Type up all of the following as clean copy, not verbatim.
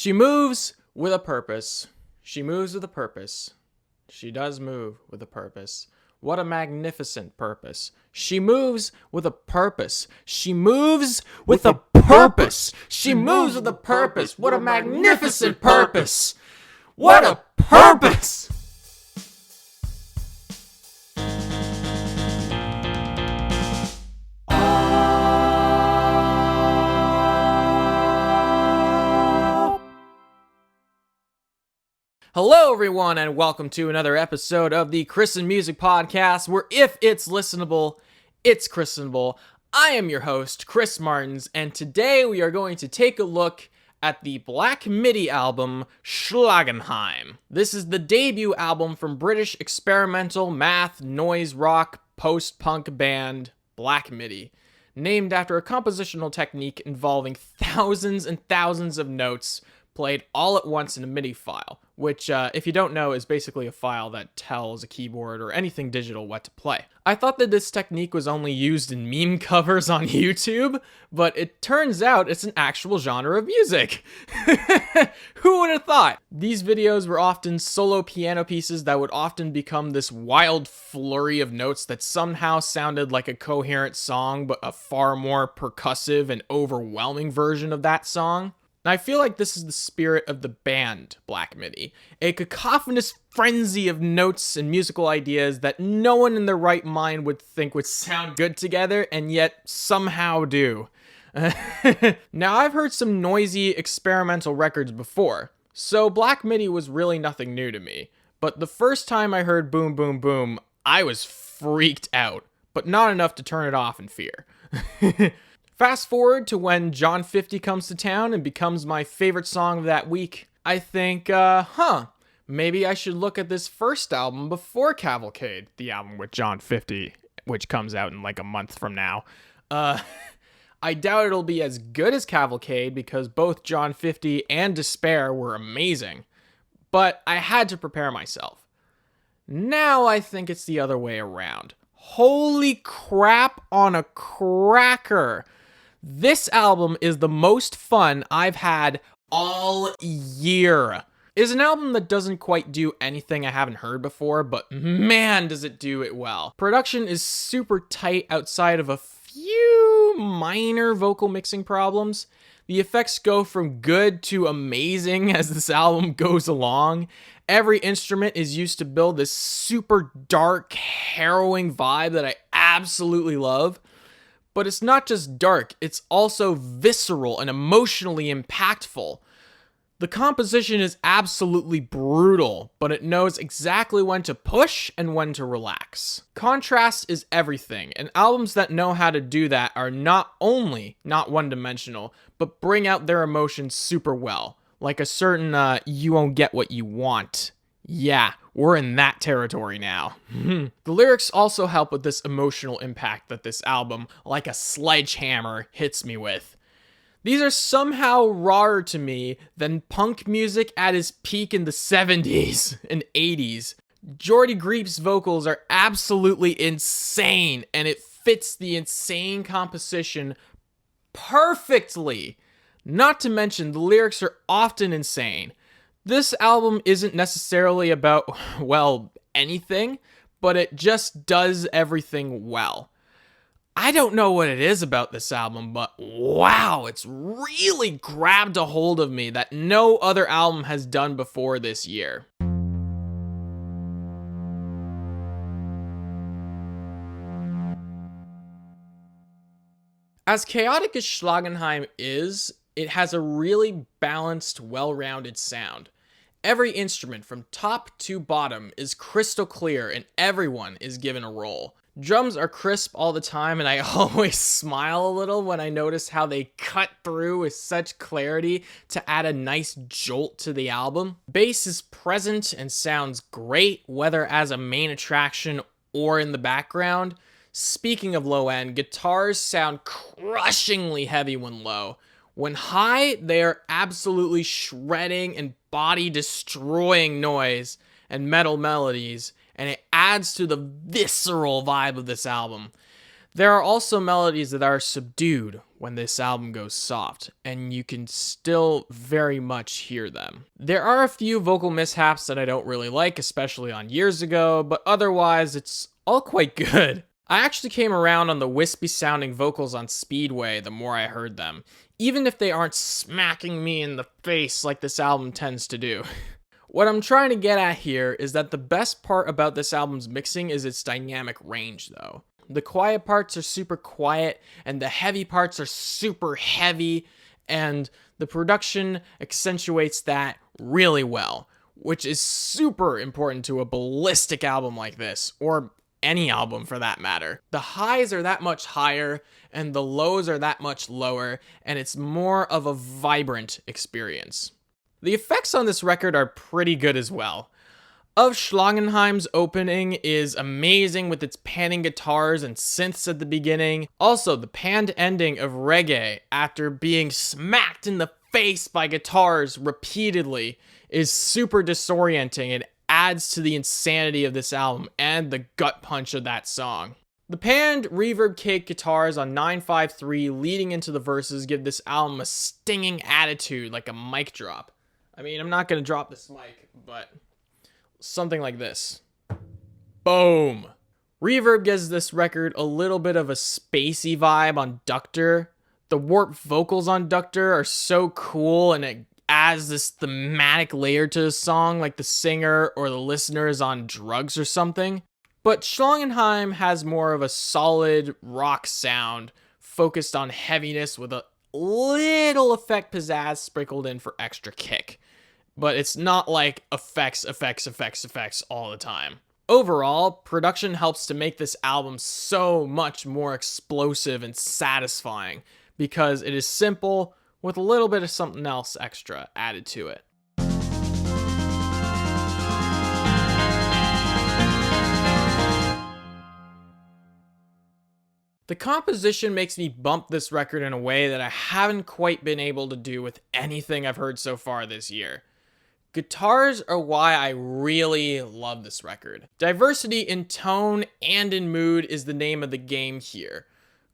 She moves with a purpose. She moves with a purpose. She does move with a purpose. What a magnificent purpose. She moves with a purpose. She moves with a purpose. She moves with a purpose. What a magnificent purpose. What a purpose. Hello, everyone, and welcome to another episode of the Christened Music Podcast, where if it's listenable, it's Christenable. I am your host, Chris Martins, and today we are going to take a look at the Black MIDI album, Schlagenheim. This is the debut album from British experimental math, noise rock, post-punk band Black MIDI, named after a compositional technique involving thousands and thousands of notes played all at once in a MIDI file, which, if you don't know, is basically a file that tells a keyboard or anything digital what to play. I thought that this technique was only used in meme covers on YouTube, but it turns out it's an actual genre of music. Who would have thought? These videos were often solo piano pieces that would often become this wild flurry of notes that somehow sounded like a coherent song, but a far more percussive and overwhelming version of that song. And I feel like this is the spirit of the band Black MIDI, a cacophonous frenzy of notes and musical ideas that no one in their right mind would think would sound good together, and yet somehow do. Now, I've heard some noisy experimental records before, so Black MIDI was really nothing new to me. But the first time I heard Boom Boom Boom, I was freaked out, but not enough to turn it off in fear. Fast forward to when John 50 comes to town and becomes my favorite song of that week. I think, maybe I should look at this first album before Cavalcade, the album with John 50, which comes out in like a month from now. I doubt it'll be as good as Cavalcade because both John 50 and Despair were amazing, but I had to prepare myself. Now I think it's the other way around. Holy crap on a cracker! This album is the most fun I've had all year. It's an album that doesn't quite do anything I haven't heard before, but man, does it do it well. Production is super tight outside of a few minor vocal mixing problems. The effects go from good to amazing as this album goes along. Every instrument is used to build this super dark, harrowing vibe that I absolutely love. But it's not just dark, it's also visceral and emotionally impactful. The composition is absolutely brutal, but it knows exactly when to push and when to relax. Contrast is everything, and albums that know how to do that are not only not one-dimensional, but bring out their emotions super well. Like a certain, You Won't Get What You Want. Yeah, we're in that territory now. The lyrics also help with this emotional impact that this album, like a sledgehammer, hits me with. These are somehow rawer to me than punk music at its peak in the 70s and 80s. Jordy Greep's vocals are absolutely insane, and it fits the insane composition perfectly. Not to mention, the lyrics are often insane. This album isn't necessarily about, well, anything, but it just does everything well. I don't know what it is about this album, but wow, it's really grabbed a hold of me that no other album has done before this year. As chaotic as Schlagenheim is, it has a really balanced, well-rounded sound. Every instrument from top to bottom is crystal clear and everyone is given a role. Drums are crisp all the time and I always smile a little when I notice how they cut through with such clarity to add a nice jolt to the album. Bass is present and sounds great, whether as a main attraction or in the background. Speaking of low end, guitars sound crushingly heavy when low. When high, they are absolutely shredding and body-destroying noise and metal melodies, and it adds to the visceral vibe of this album. There are also melodies that are subdued, when this album goes soft, and you can still very much hear them. There are a few vocal mishaps that I don't really like, especially on Years Ago, but otherwise it's all quite good. I actually came around on the wispy sounding vocals on Speedway the more I heard them, even if they aren't smacking me in the face like this album tends to do. What I'm trying to get at here is that the best part about this album's mixing is its dynamic range, though. The quiet parts are super quiet, and the heavy parts are super heavy, and the production accentuates that really well, which is super important to a ballistic album like this, or any album for that matter. The highs are that much higher, and the lows are that much lower, and it's more of a vibrant experience. The effects on this record are pretty good as well. Of Schlagenheim's opening is amazing with its panning guitars and synths at the beginning. Also, the panned ending of Reggae after being smacked in the face by guitars repeatedly is super disorienting and adds to the insanity of this album and the gut punch of that song. The panned reverb cake guitars on 953 leading into the verses give this album a stinging attitude like a mic drop. I mean, I'm not going to drop this mic, but something like this. Boom. Reverb gives this record a little bit of a spacey vibe on Ducter. The warped vocals on Ducter are so cool, and it adds this thematic layer to the song like the singer or the listener is on drugs or something. But Schlagenheim has more of a solid rock sound focused on heaviness with a little effect pizzazz sprinkled in for extra kick. But it's not like effects all the time. Overall, production helps to make this album so much more explosive and satisfying because it is simple with a little bit of something else extra added to it. The composition makes me bump this record in a way that I haven't quite been able to do with anything I've heard so far this year. Guitars are why I really love this record. Diversity in tone and in mood is the name of the game here.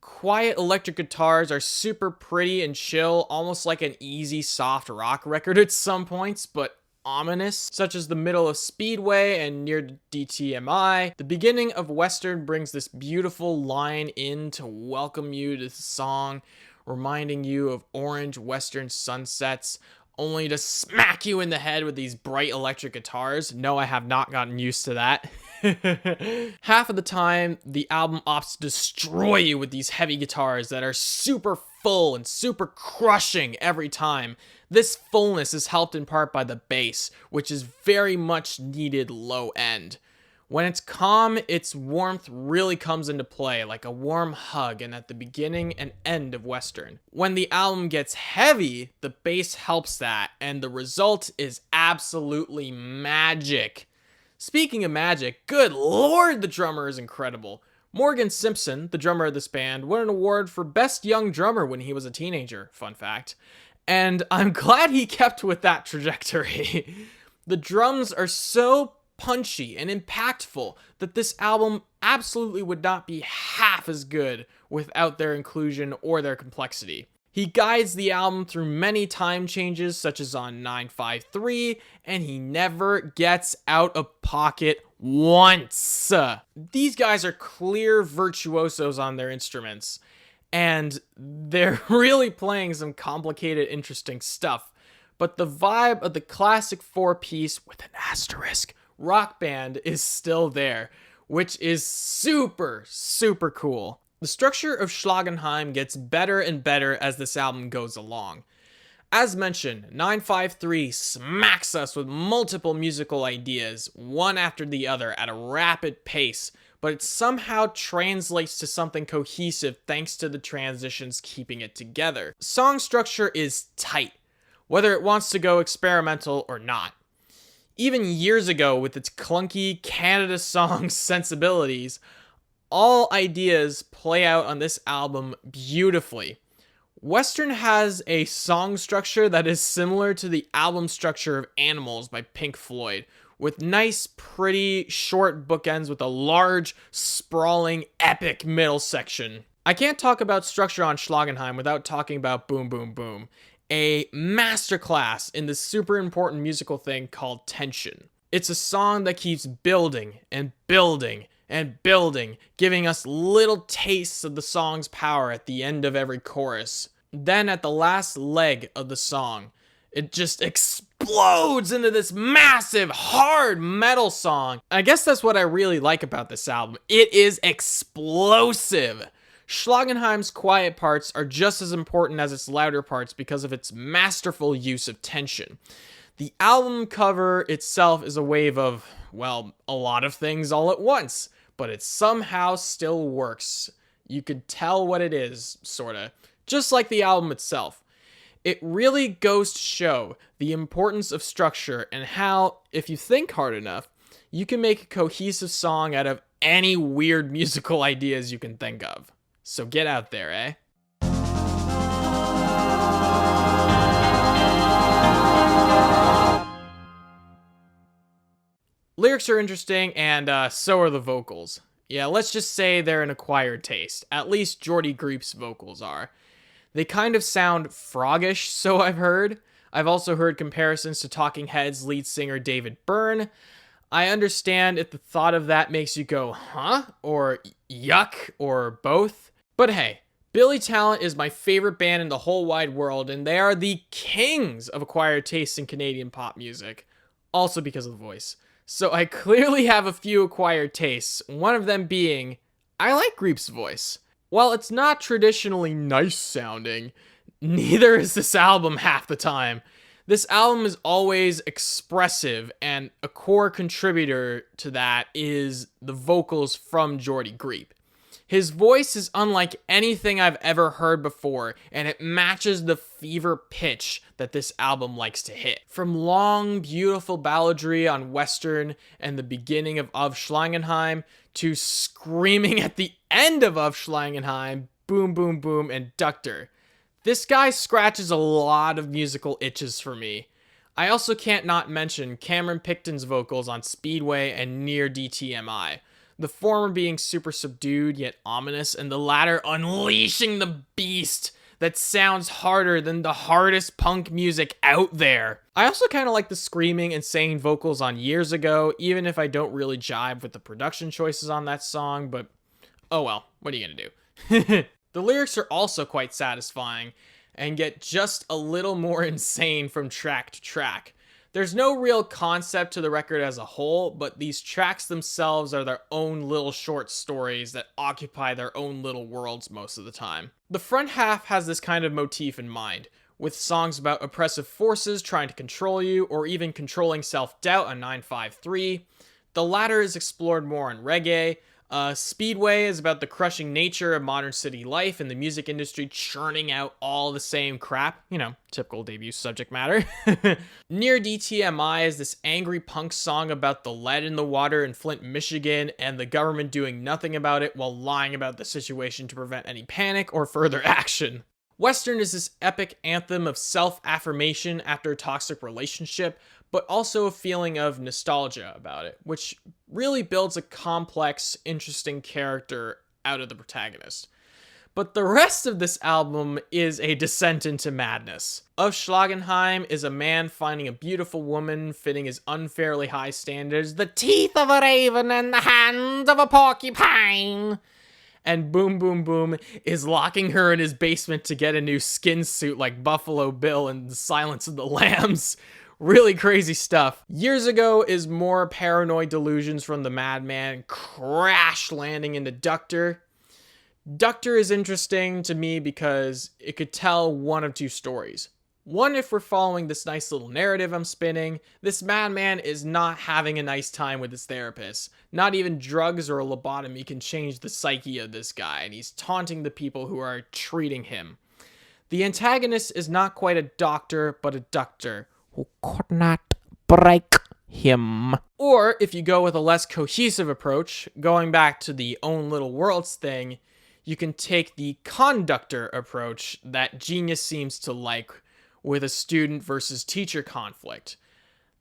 Quiet electric guitars are super pretty and chill, almost like an easy soft rock record at some points, but ominous, such as the middle of Speedway and near DTMI. The beginning of Western brings this beautiful line in to welcome you to the song, reminding you of orange Western sunsets, only to smack you in the head with these bright electric guitars. No, I have not gotten used to that. Half of the time, the album opts to destroy you with these heavy guitars that are super full and super crushing every time. This fullness is helped in part by the bass, which is very much needed low end. When it's calm, its warmth really comes into play, like a warm hug and at the beginning and end of Western. When the album gets heavy, the bass helps that, and the result is absolutely magic. Speaking of magic, good lord, the drummer is incredible. Morgan Simpson, the drummer of this band, won an award for Best Young Drummer when he was a teenager, fun fact. And I'm glad he kept with that trajectory. The drums are so punchy and impactful that this album absolutely would not be half as good without their inclusion or their complexity. He guides the album through many time changes, such as on 953, and he never gets out of pocket once. These guys are clear virtuosos on their instruments, and they're really playing some complicated, interesting stuff. But the vibe of the classic four-piece with an asterisk rock band is still there, which is super, super cool. The structure of Schlagenheim gets better and better as this album goes along. As mentioned, 953 smacks us with multiple musical ideas, one after the other at a rapid pace, but it somehow translates to something cohesive thanks to the transitions keeping it together. Song structure is tight, whether it wants to go experimental or not. Even years ago, with its clunky Canada song sensibilities, all ideas play out on this album beautifully. Western has a song structure that is similar to the album structure of Animals by Pink Floyd, with nice, pretty, short bookends with a large, sprawling, epic middle section. I can't talk about structure on Schlagenheim without talking about Boom Boom Boom, a masterclass in this super important musical thing called tension. It's a song that keeps building and building and building, giving us little tastes of the song's power at the end of every chorus. Then at the last leg of the song, it just explodes into this massive, hard metal song. I guess that's what I really like about this album. It is explosive. Schlagenheim's quiet parts are just as important as its louder parts because of its masterful use of tension. The album cover itself is a wave of, well, a lot of things all at once, but it somehow still works. You could tell what it is, sorta. Just like the album itself. It really goes to show the importance of structure and how, if you think hard enough, you can make a cohesive song out of any weird musical ideas you can think of. So get out there, eh? Lyrics are interesting, and so are the vocals. Yeah, let's just say they're an acquired taste. At least Jordy Griep's vocals are. They kind of sound froggish, so I've heard. I've also heard comparisons to Talking Heads lead singer David Byrne. I understand if the thought of that makes you go, huh? Or yuck, or both. But hey, Billy Talent is my favorite band in the whole wide world, and they are the kings of acquired tastes in Canadian pop music. Also because of the voice. So I clearly have a few acquired tastes, one of them being, I like Griep's voice. While it's not traditionally nice sounding, neither is this album half the time. This album is always expressive, and a core contributor to that is the vocals from Jordy Griep. His voice is unlike anything I've ever heard before, and it matches the fever pitch that this album likes to hit. From long, beautiful balladry on Western and the beginning of Schlagenheim, to screaming at the end of Schlagenheim, Boom Boom Boom, and Ducter. This guy scratches a lot of musical itches for me. I also can't not mention Cameron Picton's vocals on Speedway and Near DTMI. The former being super subdued yet ominous, and the latter unleashing the beast that sounds harder than the hardest punk music out there. I also kind of like the screaming and saying vocals on Years Ago, even if I don't really jive with the production choices on that song, but oh well, what are you gonna do? The lyrics are also quite satisfying, and get just a little more insane from track to track. There's no real concept to the record as a whole, but these tracks themselves are their own little short stories that occupy their own little worlds most of the time. The front half has this kind of motif in mind, with songs about oppressive forces trying to control you, or even controlling self-doubt on 953. The latter is explored more on Reggae. Speedway is about the crushing nature of modern city life and the music industry churning out all the same crap. You know, typical debut subject matter. Near DTMI is this angry punk song about the lead in the water in Flint, Michigan, and the government doing nothing about it while lying about the situation to prevent any panic or further action. Western is this epic anthem of self-affirmation after a toxic relationship, but also a feeling of nostalgia about it, which really builds a complex, interesting character out of the protagonist. But the rest of this album is a descent into madness. Of Schlagenheim is a man finding a beautiful woman fitting his unfairly high standards, the teeth of a raven and the hands of a porcupine. And Boom Boom Boom is locking her in his basement to get a new skin suit like Buffalo Bill in The Silence of the Lambs. Really crazy stuff. Years Ago is more paranoid delusions from the madman crash landing into Ducter. Ducter is interesting to me because it could tell one of two stories. One, if we're following this nice little narrative I'm spinning, this madman is not having a nice time with his therapist. Not even drugs or a lobotomy can change the psyche of this guy, and he's taunting the people who are treating him. The antagonist is not quite a doctor, but a Ducter, who could not break him. Or, if you go with a less cohesive approach, going back to the own little worlds thing, you can take the conductor approach that Genius seems to like with a student versus teacher conflict.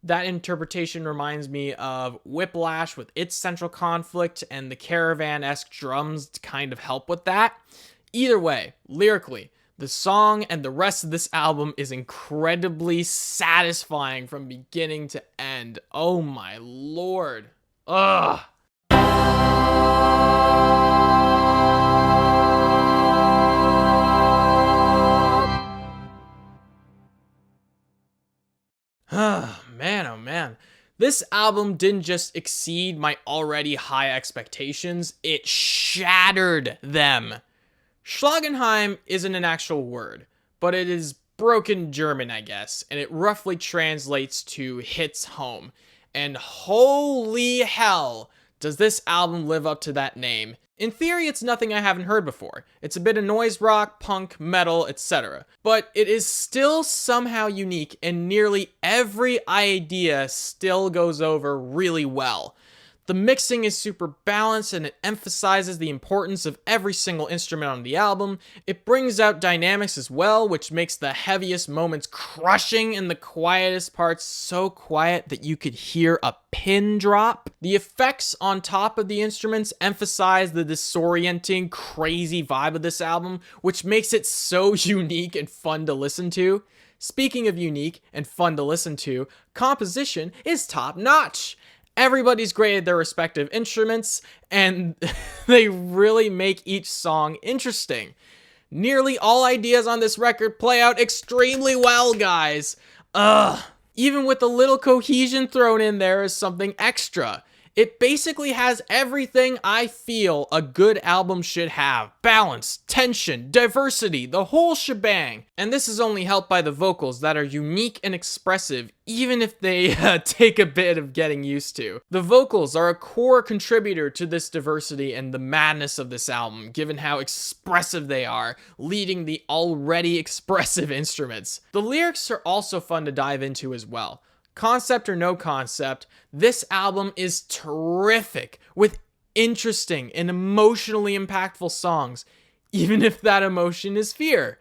That interpretation reminds me of Whiplash with its central conflict and the Caravan-esque drums to kind of help with that. Either way, lyrically, the song and the rest of this album is incredibly satisfying from beginning to end. Oh my lord. Ugh. Man, oh man. This album didn't just exceed my already high expectations, it shattered them. Schlagenheim isn't an actual word, but it is broken German, I guess, and it roughly translates to hits home. And holy hell, does this album live up to that name. In theory, it's nothing I haven't heard before. It's a bit of noise rock, punk, metal, etc. But it is still somehow unique, and nearly every idea still goes over really well. The mixing is super balanced and it emphasizes the importance of every single instrument on the album. It brings out dynamics as well, which makes the heaviest moments crushing and the quietest parts so quiet that you could hear a pin drop. The effects on top of the instruments emphasize the disorienting, crazy vibe of this album, which makes it so unique and fun to listen to. Speaking of unique and fun to listen to, composition is top notch. Everybody's great at their respective instruments, and they really make each song interesting. Nearly all ideas on this record play out extremely well, guys. Even with a little cohesion thrown in there is something extra. It basically has everything I feel a good album should have. Balance, tension, diversity, the whole shebang. And this is only helped by the vocals that are unique and expressive, even if they take a bit of getting used to. The vocals are a core contributor to this diversity and the madness of this album, given how expressive they are, leading the already expressive instruments. The lyrics are also fun to dive into as well. Concept or no concept, this album is terrific with interesting and emotionally impactful songs, even if that emotion is fear.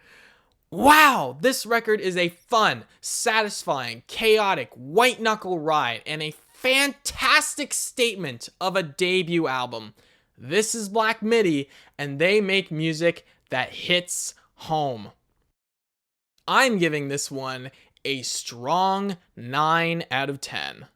Wow, this record is a fun, satisfying, chaotic, white-knuckle ride and a fantastic statement of a debut album. This is Black Midi, and they make music that hits home. I'm giving this one a strong 9 out of 10.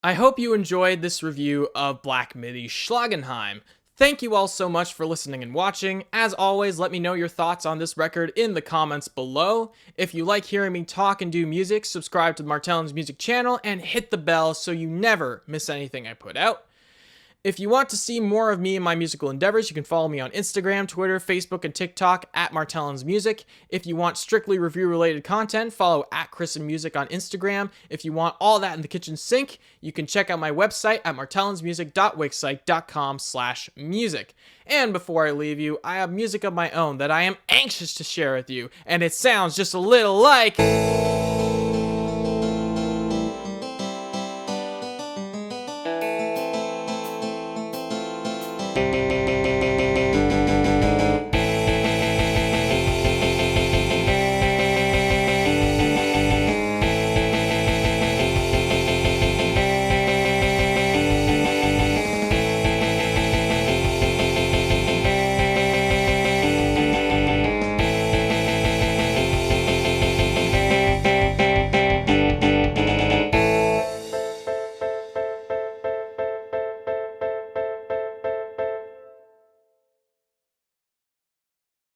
I hope you enjoyed this review of Black Midi Schlagenheim. Thank you all so much for listening and watching. As always, let me know your thoughts on this record in the comments below. If you like hearing me talk and do music, subscribe to the Martelins music channel and hit the bell so you never miss anything I put out. If you want to see more of me and my musical endeavors, you can follow me on Instagram, Twitter, Facebook, and TikTok at Martelins Music. If you want strictly review-related content, follow at Christened Music on Instagram. If you want all that in the kitchen sink, you can check out my website at martelinsmusic.wixsite.com/music. And before I leave you, I have music of my own that I am anxious to share with you, and it sounds just a little like...